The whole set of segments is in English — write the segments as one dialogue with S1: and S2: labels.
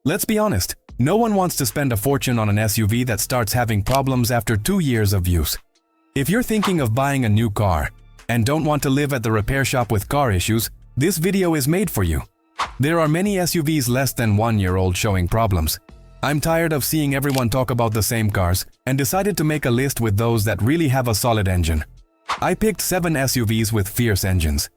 S1: Let's be honest, no one wants to spend a fortune on an SUV that starts having problems after 2 years of use. If you're thinking of buying a new car and don't want to live at the repair shop with car issues, this video is made for you. There are many SUVs less than 1 year old showing problems. I'm tired of seeing everyone talk about the same cars and decided to make a list with those that really have a solid engine. I picked 7 SUVs with fierce engines.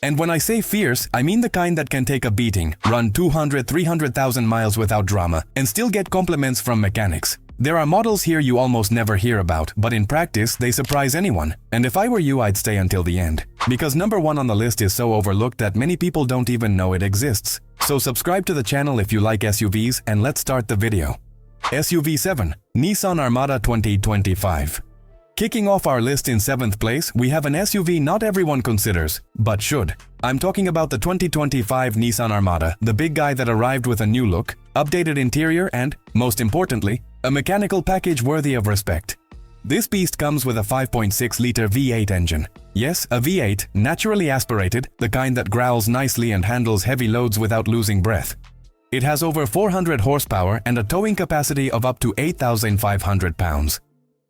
S1: And when I say fierce, I mean the kind that can take a beating, run 200-300,000 miles without drama, and still get compliments from mechanics. There are models here you almost never hear about, but in practice, they surprise anyone. And if I were you, I'd stay until the end. Because number 1 on the list is so overlooked that many people don't even know it exists. So subscribe to the channel if you like SUVs, and let's start the video. SUV 7. Nissan Armada 2025. Kicking off our list in 7th place, we have an SUV not everyone considers, but should. I'm talking about the 2025 Nissan Armada, the big guy that arrived with a new look, updated interior and, most importantly, a mechanical package worthy of respect. This beast comes with a 5.6-liter V8 engine. Yes, a V8, naturally aspirated, the kind that growls nicely and handles heavy loads without losing breath. It has over 400 horsepower and a towing capacity of up to 8,500 pounds.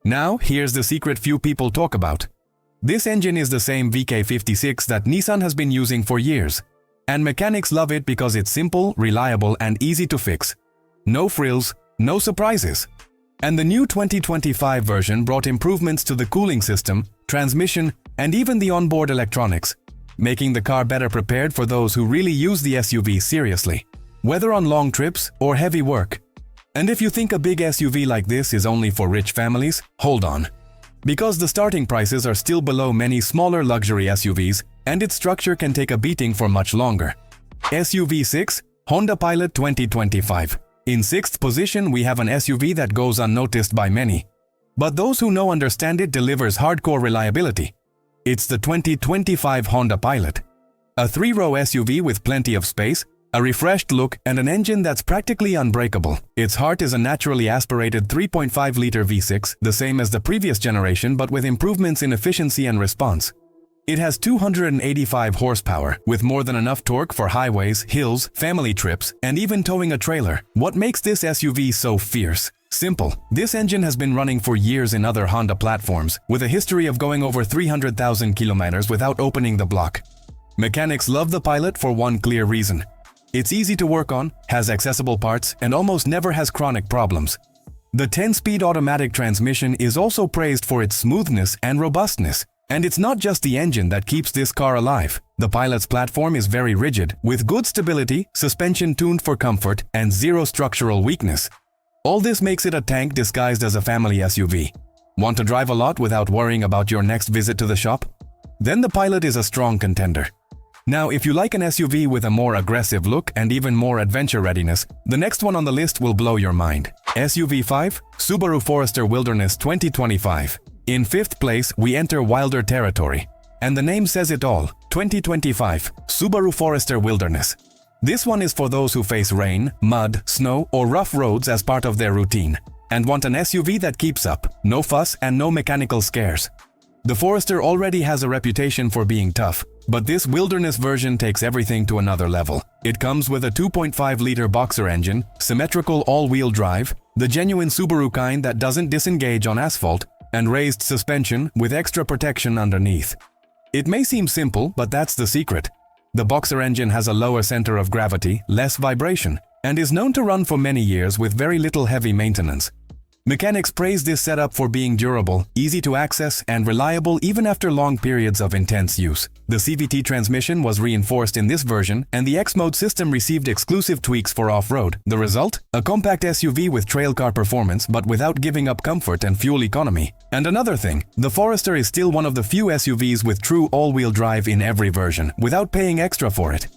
S1: Now, here's the secret few people talk about. This engine is the same VK56 that Nissan has been using for years. And mechanics love it because it's simple, reliable, and easy to fix. No frills, no surprises. And the new 2025 version brought improvements to the cooling system, transmission, and even the onboard electronics, making the car better prepared for those who really use the SUV seriously, whether on long trips or heavy work. And if you think a big SUV like this is only for rich families, hold on. Because the starting prices are still below many smaller luxury SUVs, and its structure can take a beating for much longer. SUV 6. Honda Pilot 2025. In 6th position, we have an SUV that goes unnoticed by many. But those who know understand it delivers hardcore reliability. It's the 2025 Honda Pilot. A 3-row SUV with plenty of space, a refreshed look, and an engine that's practically unbreakable. Its heart is a naturally aspirated 3.5-liter V6, the same as the previous generation but with improvements in efficiency and response. It has 285 horsepower, with more than enough torque for highways, hills, family trips, and even towing a trailer. What makes this SUV so fierce? Simple. This engine has been running for years in other Honda platforms, with a history of going over 300,000 kilometers without opening the block. Mechanics love the Pilot for one clear reason. It's easy to work on, has accessible parts, and almost never has chronic problems. The 10-speed automatic transmission is also praised for its smoothness and robustness. And it's not just the engine that keeps this car alive. The Pilot's platform is very rigid, with good stability, suspension tuned for comfort, and zero structural weakness. All this makes it a tank disguised as a family SUV. Want to drive a lot without worrying about your next visit to the shop? Then the Pilot is a strong contender. Now, if you like an SUV with a more aggressive look and even more adventure readiness, the next one on the list will blow your mind. SUV 5. Subaru Forester Wilderness 2025. In 5th place, we enter wilder territory. And the name says it all, 2025 Subaru Forester Wilderness. This one is for those who face rain, mud, snow, or rough roads as part of their routine, and want an SUV that keeps up, no fuss and no mechanical scares. The Forester already has a reputation for being tough, but this wilderness version takes everything to another level. It comes with a 2.5-liter boxer engine, symmetrical all-wheel drive, the genuine Subaru kind that doesn't disengage on asphalt, and raised suspension with extra protection underneath. It may seem simple, but that's the secret. The boxer engine has a lower center of gravity, less vibration, and is known to run for many years with very little heavy maintenance. Mechanics praise this setup for being durable, easy to access, and reliable even after long periods of intense use. The CVT transmission was reinforced in this version, and the X-Mode system received exclusive tweaks for off-road. The result? A compact SUV with trail car performance but without giving up comfort and fuel economy. And another thing, the Forester is still one of the few SUVs with true all-wheel drive in every version, without paying extra for it.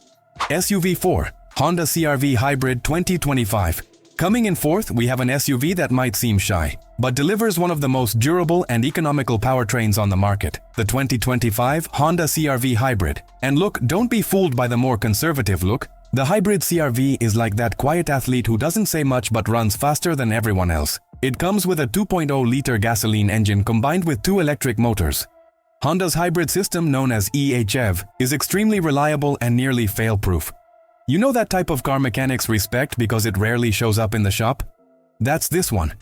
S1: SUV 4. Honda CRV Hybrid 2025. Coming in 4th, we have an SUV that might seem shy, but delivers one of the most durable and economical powertrains on the market, the 2025 Honda CRV Hybrid. And look, don't be fooled by the more conservative look. The Hybrid CRV is like that quiet athlete who doesn't say much but runs faster than everyone else. It comes with a 2.0-liter gasoline engine combined with 2 electric motors. Honda's hybrid system, known as eHEV, is extremely reliable and nearly fail-proof. You know that type of car mechanics respect because it rarely shows up in the shop? That's this one.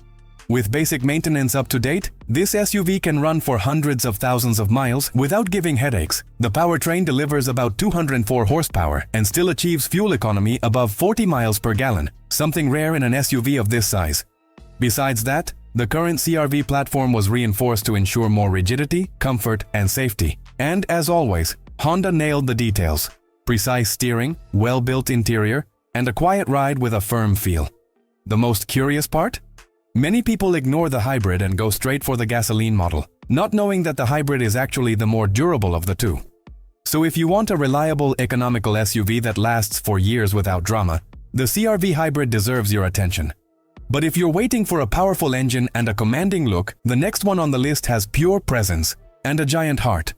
S1: With basic maintenance up to date, this SUV can run for hundreds of thousands of miles without giving headaches. The powertrain delivers about 204 horsepower and still achieves fuel economy above 40 miles per gallon, something rare in an SUV of this size. Besides that, the current CRV platform was reinforced to ensure more rigidity, comfort, and safety. And as always, Honda nailed the details. Precise steering, well-built interior, and a quiet ride with a firm feel. The most curious part? Many people ignore the hybrid and go straight for the gasoline model, not knowing that the hybrid is actually the more durable of the two. So if you want a reliable, economical SUV that lasts for years without drama, the CRV Hybrid deserves your attention. But if you're waiting for a powerful engine and a commanding look, the next one on the list has pure presence and a giant heart.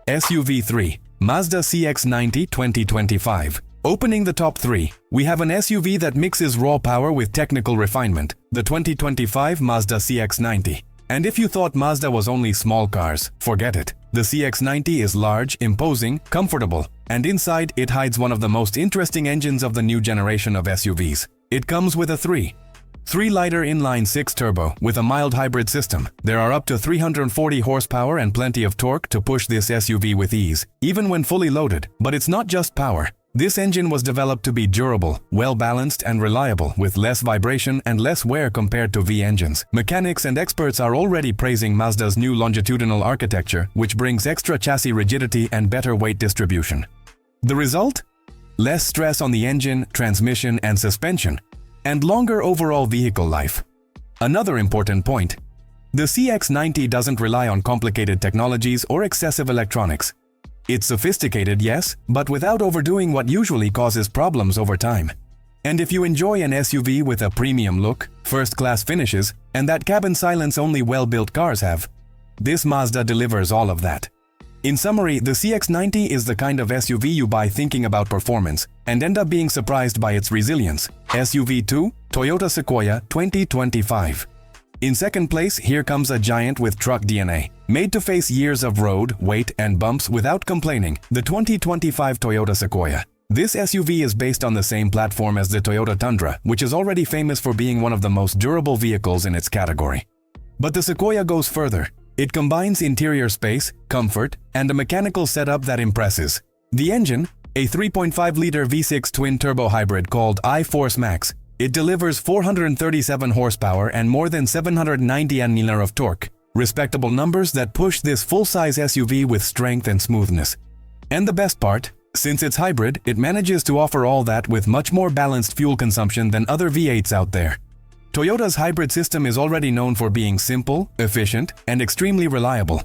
S1: SUV 3, Mazda CX90 2025. Opening the top 3, we have an SUV that mixes raw power with technical refinement, the 2025 Mazda CX90. And if you thought Mazda was only small cars, forget it. The CX90 is large, imposing, comfortable, and inside it hides one of the most interesting engines of the new generation of SUVs. It comes with a 3-liter inline-6 turbo with a mild hybrid system. There are up to 340 horsepower and plenty of torque to push this SUV with ease, even when fully loaded. But it's not just power. This engine was developed to be durable, well-balanced and reliable, with less vibration and less wear compared to V engines. Mechanics and experts are already praising Mazda's new longitudinal architecture, which brings extra chassis rigidity and better weight distribution. The result? Less stress on the engine, transmission and suspension, and longer overall vehicle life. Another important point: the CX90 doesn't rely on complicated technologies or excessive electronics. It's sophisticated, yes, but without overdoing what usually causes problems over time. And if you enjoy an SUV with a premium look, first-class finishes, and that cabin silence only well-built cars have, this Mazda delivers all of that. In summary, the CX90 is the kind of SUV you buy thinking about performance and end up being surprised by its resilience. SUV 2, Toyota Sequoia 2025. In second place, here comes a giant with truck DNA. Made to face years of road, weight, and bumps without complaining, the 2025 Toyota Sequoia. This SUV is based on the same platform as the Toyota Tundra, which is already famous for being one of the most durable vehicles in its category. But the Sequoia goes further. It combines interior space, comfort, and a mechanical setup that impresses. The engine, a 3.5-liter V6 twin-turbo hybrid called iForce Max. It delivers 437 horsepower and more than 790 Nm of torque, respectable numbers that push this full-size SUV with strength and smoothness. And the best part, since it's hybrid, it manages to offer all that with much more balanced fuel consumption than other V8s out there. Toyota's hybrid system is already known for being simple, efficient, and extremely reliable.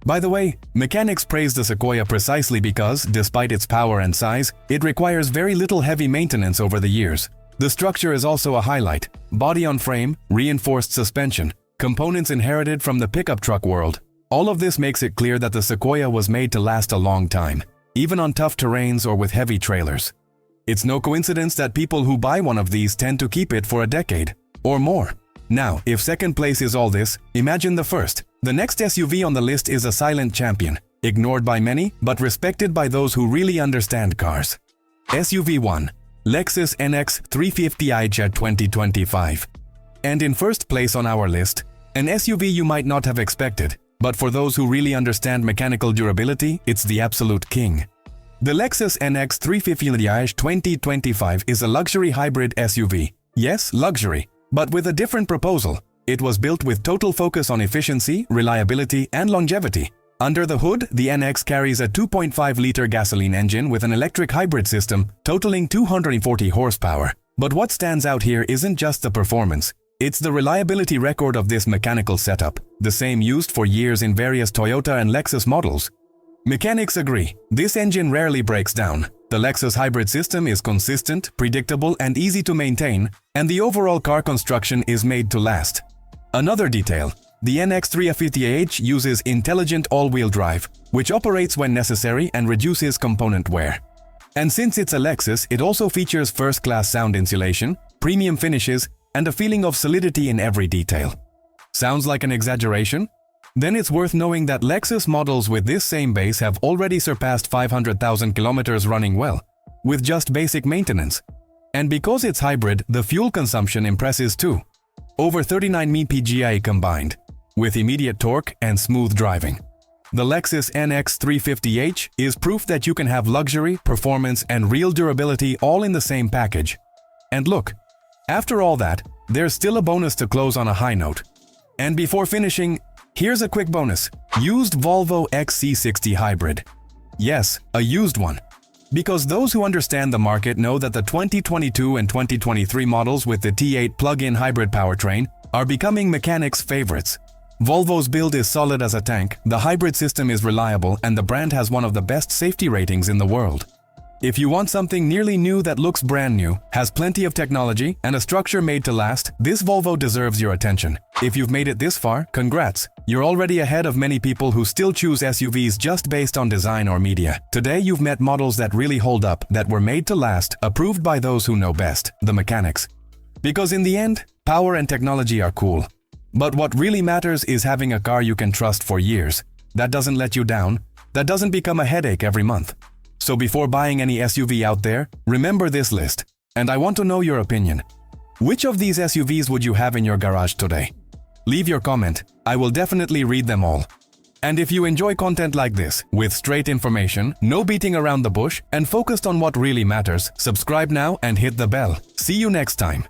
S1: By the way, mechanics praise the Sequoia precisely because, despite its power and size, it requires very little heavy maintenance over the years. The structure is also a highlight: body-on-frame, reinforced suspension, components inherited from the pickup truck world. All of this makes it clear that the Sequoia was made to last a long time, even on tough terrains or with heavy trailers. It's no coincidence that people who buy one of these tend to keep it for a decade or more. Now, if second place is all this, imagine the first. The next SUV on the list is a silent champion, ignored by many but respected by those who really understand cars. SUV 1. Lexus NX 350i 2025. And in first place on our list, an SUV you might not have expected, but for those who really understand mechanical durability, it's the absolute king. The Lexus NX 350i 2025 is a luxury hybrid SUV. Yes, luxury, but with a different proposal. It was built with total focus on efficiency, reliability, and longevity. Under the hood, the NX carries a 2.5-liter gasoline engine with an electric hybrid system totaling 240 horsepower. But what stands out here isn't just the performance. It's the reliability record of this mechanical setup, the same used for years in various Toyota and Lexus models. Mechanics agree, this engine rarely breaks down. The Lexus hybrid system is consistent, predictable, and easy to maintain, and the overall car construction is made to last. Another detail: the NX 350h uses intelligent all-wheel drive, which operates when necessary and reduces component wear. And since it's a Lexus, it also features first-class sound insulation, premium finishes, and a feeling of solidity in every detail. Sounds like an exaggeration? Then it's worth knowing that Lexus models with this same base have already surpassed 500,000 kilometers running well. with just basic maintenance. And because it's hybrid, the fuel consumption impresses too. Over 39 mpg combined, with immediate torque and smooth driving. The Lexus NX 350h is proof that you can have luxury, performance, and real durability all in the same package. And look, after all that, there's still a bonus to close on a high note. And before finishing, here's a quick bonus. Used Volvo XC60 Hybrid. Yes, a used one. Because those who understand the market know that the 2022 and 2023 models with the T8 plug-in hybrid powertrain are becoming mechanics' favorites. Volvo's build is solid as a tank, the hybrid system is reliable, and the brand has one of the best safety ratings in the world. If you want something nearly new that looks brand new, has plenty of technology, and a structure made to last, this Volvo deserves your attention. If you've made it this far, congrats! You're already ahead of many people who still choose SUVs just based on design or media. Today you've met models that really hold up, that were made to last, approved by those who know best, the mechanics. Because in the end, power and technology are cool. But what really matters is having a car you can trust for years, that doesn't let you down, that doesn't become a headache every month. So before buying any SUV out there, remember this list. And I want to know your opinion. Which of these SUVs would you have in your garage today? Leave your comment. I will definitely read them all. And if you enjoy content like this, with straight information, no beating around the bush, and focused on what really matters, subscribe now and hit the bell. See you next time.